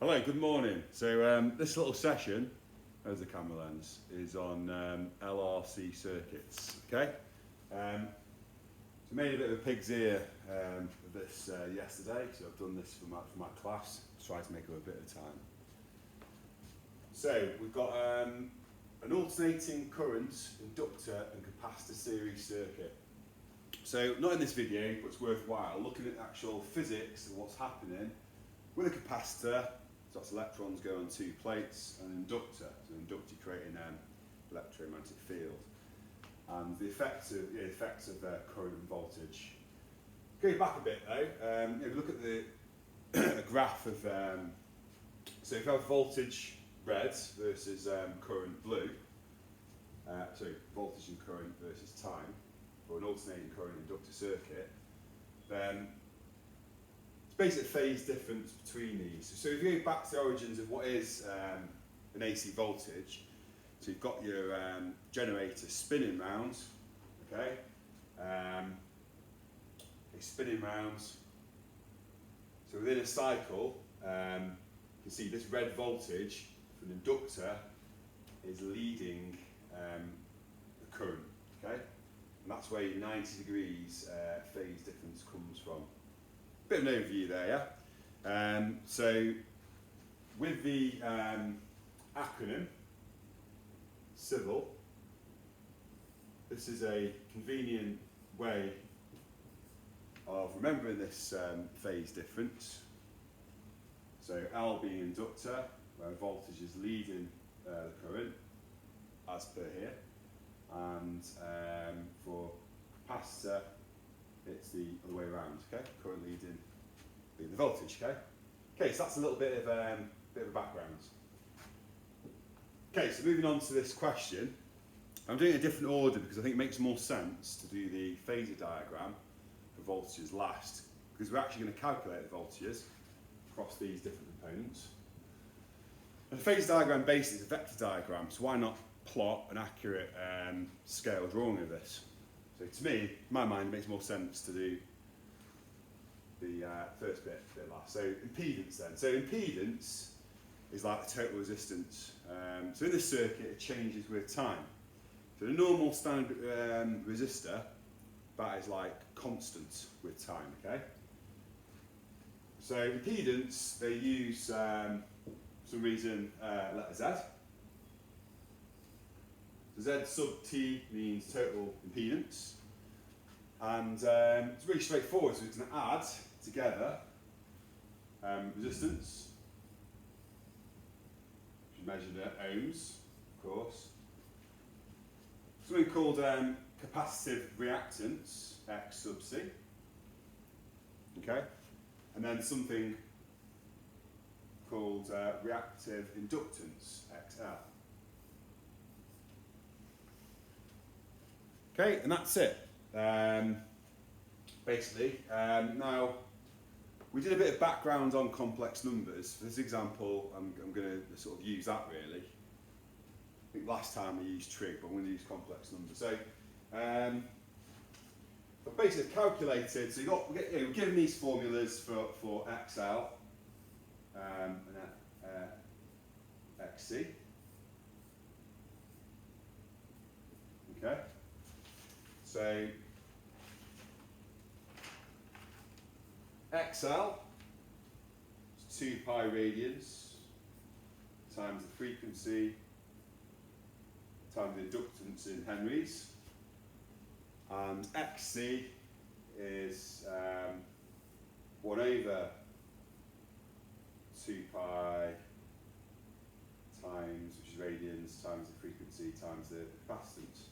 Hello, good morning. So this little session, as the camera lens, is on LRC circuits, okay? So I made a bit of a pig's ear of this yesterday, so I've done this for my class, tried to make up a bit of time. So we've got an alternating current inductor and capacitor series circuit. So not in this video, but it's worthwhile looking at the actual physics of what's happening with a capacitor. So that's electrons go on two plates, and an inductor, so an inductor creating an electromagnetic field, and the effects of current and voltage. Going back a bit though, if you look at the graph of, so if you have voltage red versus current blue, sorry, voltage and current versus time, for an alternating current inductor circuit, then basic phase difference between these. So if you go back to the origins of what is an AC voltage, so you've got your generator spinning round, okay? It's spinning round. So within a cycle, you can see this red voltage for an inductor is leading the current, okay? And that's where your 90 degrees phase difference comes from. Bit of an overview there, yeah? So with the acronym CIVIL, this is a convenient way of remembering this phase difference. So L being inductor, where voltage is leading the current, as per here, and for capacitor, it's the other way around, okay? Current leading the voltage, okay? Okay, so that's a little bit of a background. Okay, so moving on to this question. I'm doing a different order because I think it makes more sense to do the phasor diagram for voltages last, because we're actually going to calculate the voltages across these different components. And the phasor diagram basically is a vector diagram, so why not plot an accurate scale drawing of this? So to me, in my mind, it makes more sense to do the first bit last. So impedance then. So impedance is like the total resistance. So in this circuit, it changes with time. So the normal standard resistor, that is like constant with time, okay? So impedance, they use, for some reason, letter Z. So Z sub T means total impedance, and it's really straightforward. So it's going to add together resistance, which is measured at ohms, of course. Something called capacitive reactance, X sub C. Okay, and then something called reactive inductance, XL. Okay, and that's it. Basically, now we did a bit of background on complex numbers. For this example, I'm going to sort of use that really. I think last time we used trig, but I'm going to use complex numbers. So, but basically calculated. So we're given these formulas for XL and XC. Okay. So XL is 2 pi radians times the frequency times the inductance in henries, and XC is 1 over 2 pi times, which is radians, times the frequency times the capacitance.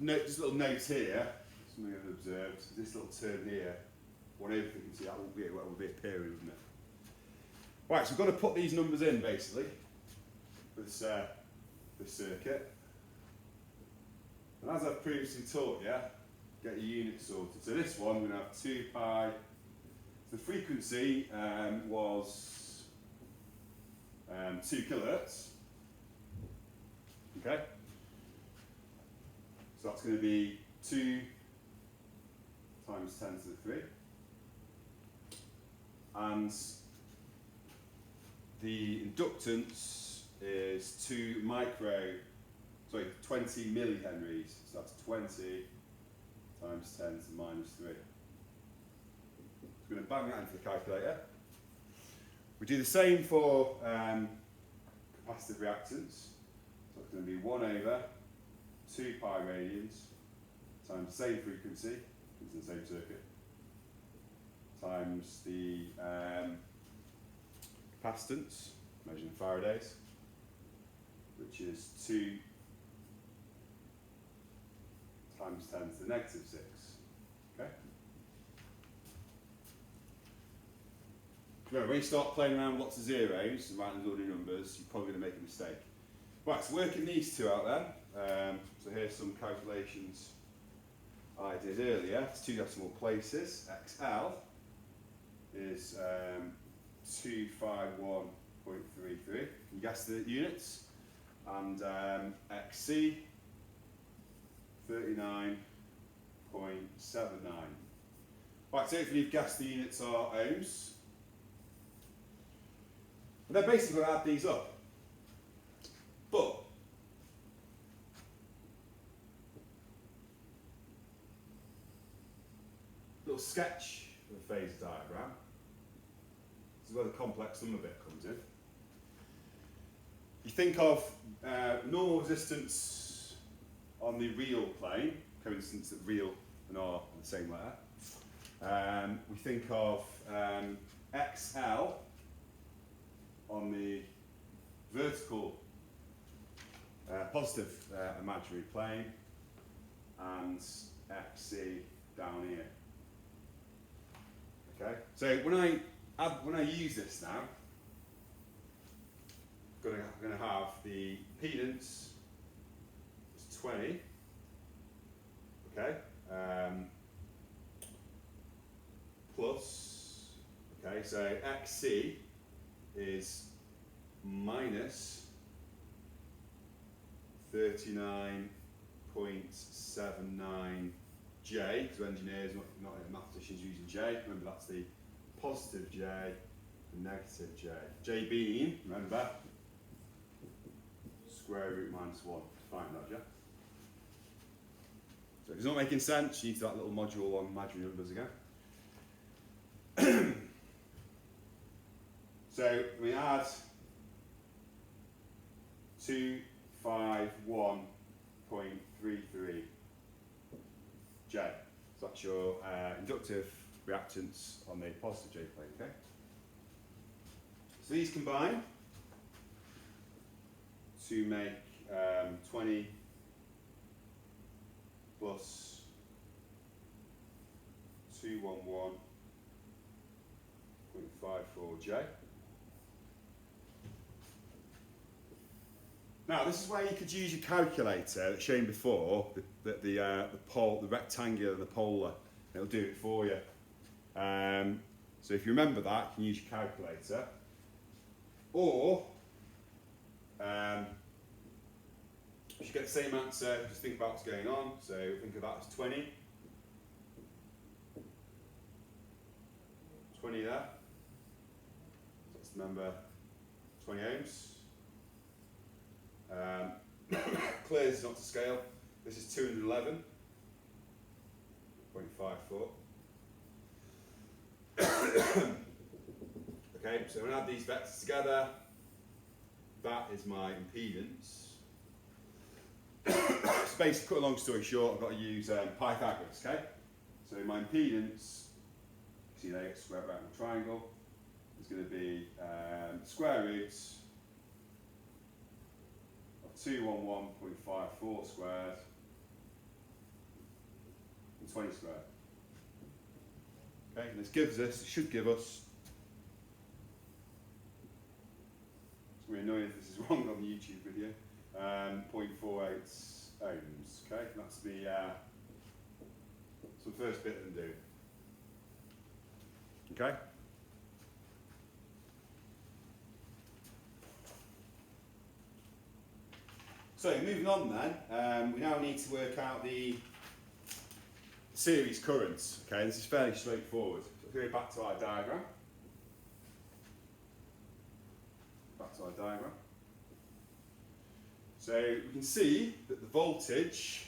Just a little note here, something I've observed. This little term here, 1 over frequency, that will be a period, wouldn't it? Right, so we've got to put these numbers in basically for this circuit. And as I've previously taught you, get your units sorted. So this one, we're going to have 2 pi. The frequency was 2 kilohertz. Okay? So that's going to be 2 times 10 to the 3. And the inductance is 20 millihenries. So that's 20 times 10 to the minus 3. So we're going to bang that into the calculator. We do the same for capacitive reactance. So it's going to be 1 over 2 pi radians times the same frequency, it's the same circuit, times the capacitance, measured in Faradays, which is 2 times 10 to the negative 6. Okay? Remember, when you start playing around with lots of zeros and writing loading numbers, you're probably going to make a mistake. Right, so working these two out then. So here's some calculations I did earlier. It's 2 decimal places. XL is 251.33. Can you guess the units? And XC 39.79. Right, so hopefully you've guessed the units are ohms. And then basically we'll add these up. But little sketch of a phase diagram. This is where the complex number bit comes in. You think of normal resistance on the real plane, coincidence that real and R are the same letter. We think of XL on the vertical positive imaginary plane, and XC down here. Okay, so when I use this now, I'm going to have the impedance is 20. Okay, plus. Okay, so XC is minus 39.79 J, because engineers, not mathematicians, using J. Remember, that's the positive J and negative J. J being, remember, square root minus 1 to find that, yeah? So if it's not making sense, you need that little module on imaginary numbers again. So we add 251.33 J. So that's your inductive reactance on the positive J plane, okay? So these combine to make 20 plus 211.54 J. Now, this is where you could use your calculator that's shown before, the rectangular and the polar. It'll do it for you. So if you remember that, you can use your calculator. Or, if you get the same answer, just think about what's going on. So think of that as 20. 20 there. So let's remember 20 ohms. Clear is not to scale. This is 211.54. Okay, so when I add these vectors together, that is my impedance. So basically, cut a long story short, I've got to use Pythagoras, okay? So my impedance, see there, square bracket and triangle, is going to be square root of 211.54 squared and 20 squared. Okay, and this gives us, it should give us, it's going to be annoying if this is wrong on the YouTube video, 0.48 ohms. Okay, that's the first bit of them do. Okay. So moving on then, we now need to work out the series currents. Okay, this is fairly straightforward. So go back to our diagram. So we can see that the voltage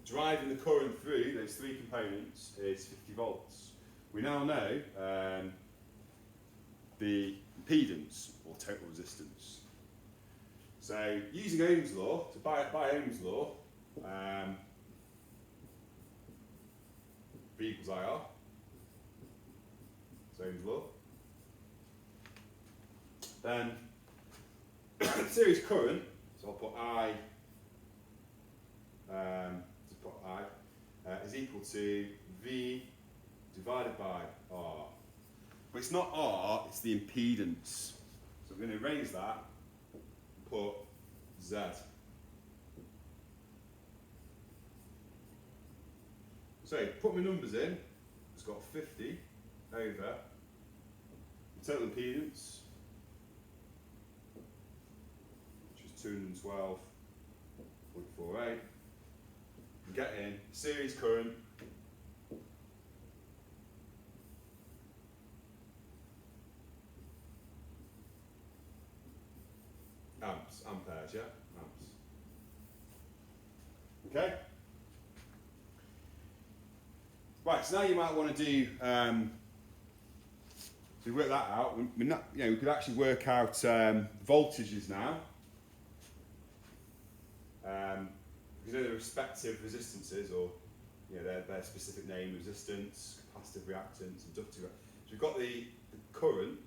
driving the current through those three components is 50 volts. We now know the impedance, or total resistance. So using Ohm's law, by Ohm's law, V equals IR, it's Ohm's law. Then series current, so I'll put I, is equal to V divided by R. But it's not R, it's the impedance. So I'm going to erase that and put Z. So put my numbers in, it's got 50 over the total impedance, which is 212.48. I'm getting series current amperes, yeah? Amps. Okay? Right, so now you might want to do, to work that out, we could actually work out voltages now. Because they're the respective resistances, or their specific name, resistance, capacitive reactance, inductive. So we've got the current,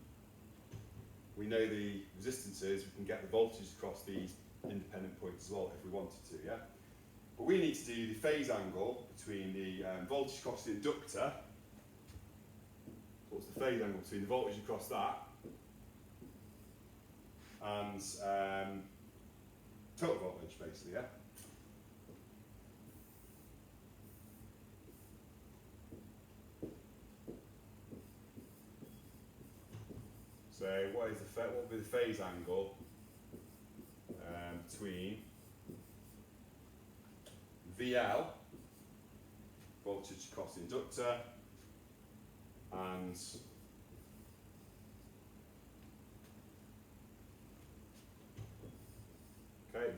we know the resistances, we can get the voltage across these independent points as well if we wanted to, yeah? But we need to do the phase angle between the voltage across the inductor. What's the phase angle between the voltage across that and total voltage, basically, yeah? So what would be the phase angle between VL, voltage across the inductor, and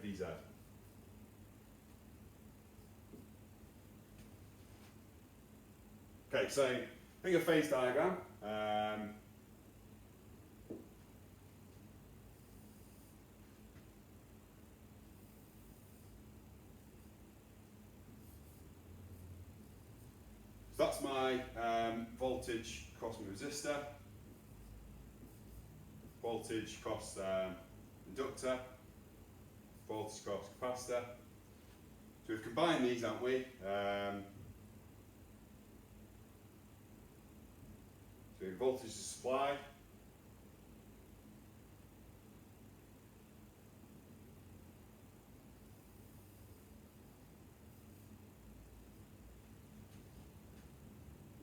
VZ. Okay, so think of phase diagram. So that's my voltage across my resistor, voltage across inductor, voltage across capacitor. So we've combined these, haven't we? So voltage to supply,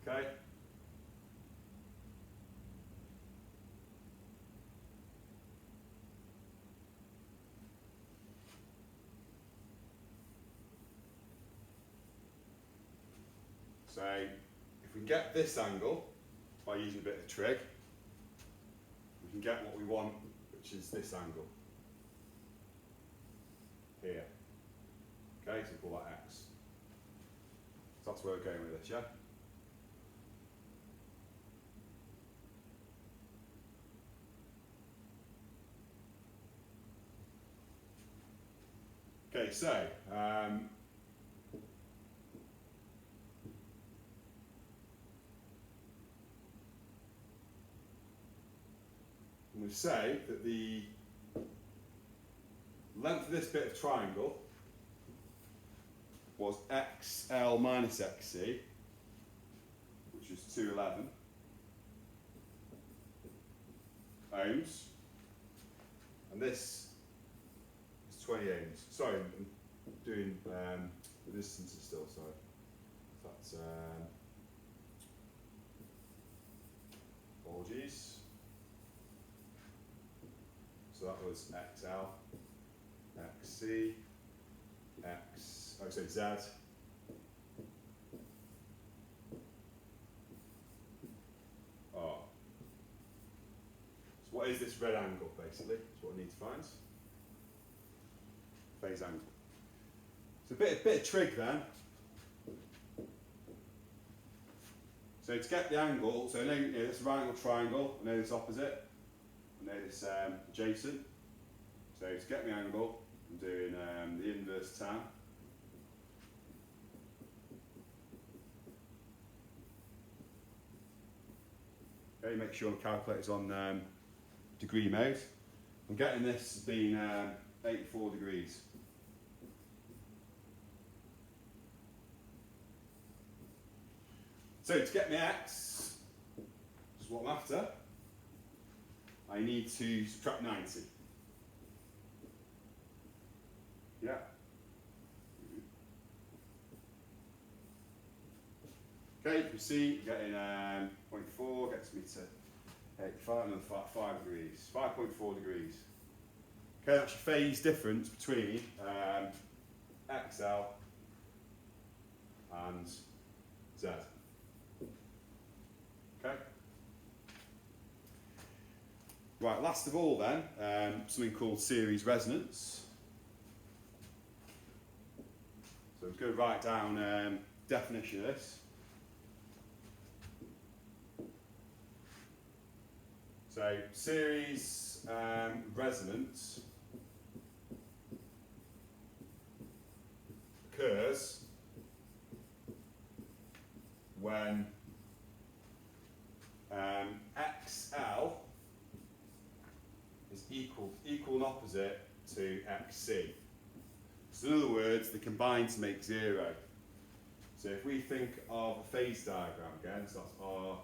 okay. So if we can get this angle by using a bit of trig, we can get what we want, which is this angle here. Okay, so we'll call that X. So that's where we're going with this, yeah? Okay, so we say that the length of this bit of triangle was XL minus XC, which is 211 ohms, and this is 20 ohms. Sorry, I'm doing resistances still, sorry. That's apologies. So that was XL, XC, Z, R. what is this red angle, basically? That's what I need to find. Phase angle. So a bit of trig then. So to get the angle, so I know, this is a right angle triangle, I know this opposite, I know this adjacent. So to get my angle, I'm doing the inverse tan. Okay, make sure the calculator's on degree mode. I'm getting this being 84 degrees. So to get my x, which is what I'm after, I need to subtract 90. Yeah. Okay, you can see getting 0.4 gets me to 85, another 5 degrees, 5.4 degrees. Okay, that's your phase difference between XL and Z. Okay. Right, last of all then, something called series resonance. So I'm going to write down definition of this. So series resonance occurs when XL is equal and opposite to XC. So in other words, they combine to make 0. So if we think of a phase diagram again, so that's R,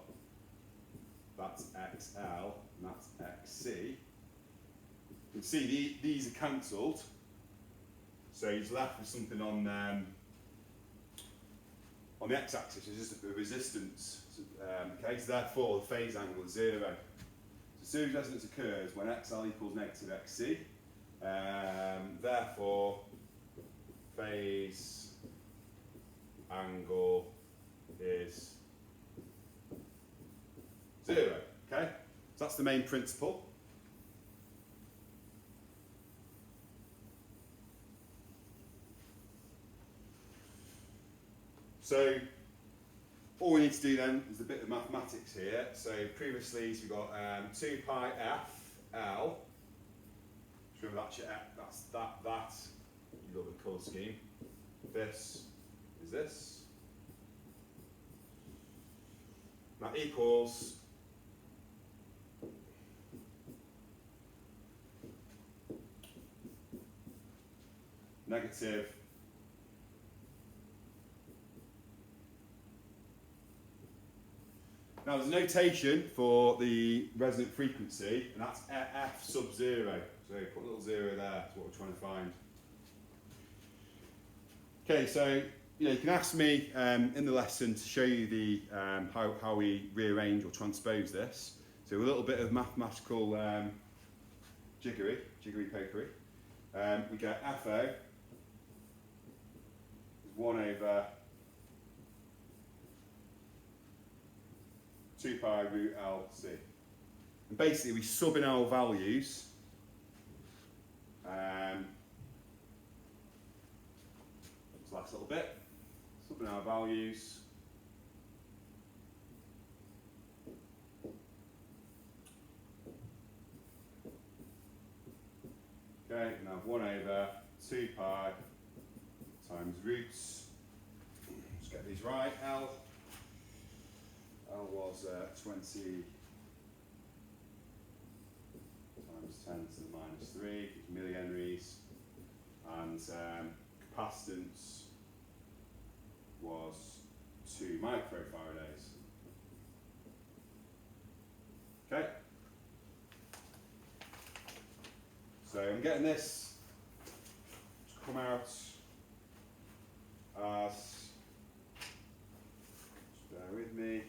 that's XL, and that's XC. You can see these are cancelled. So he's left with something on the x-axis, which is just a resistance. Okay, so therefore the phase angle is 0. So series resonance occurs when XL equals negative XC. Therefore, phase angle is 0. Okay, so that's the main principle. So all we need to do then is a bit of mathematics here. So previously we've got 2 pi f L. Remember that's your f, that. You've got the colour scheme. This is this. That equals negative now there's a notation for the resonant frequency, and that's f sub 0. So put a little 0 there, that's what we're trying to find. Okay, so you can ask me in the lesson to show you the how we rearrange or transpose this. So a little bit of mathematical jiggery pokery. We get FO is 1 over 2 pi root LC. And basically we sub in our values. This last little bit. Sub in our values. Okay, now 1 over 2 pi times roots. Let's get these right. L was 20 times 10 to the minus 3 millihenries, and capacitance was 2 microfarads. Okay, so I'm getting this to come out as, just bear with me,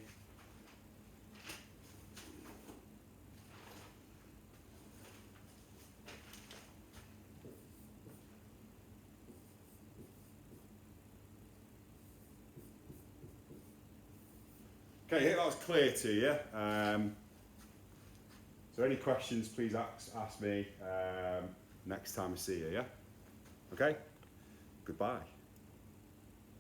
okay, I hope that was clear to you. So So any questions, please ask me next time I see you, yeah? Okay? Goodbye.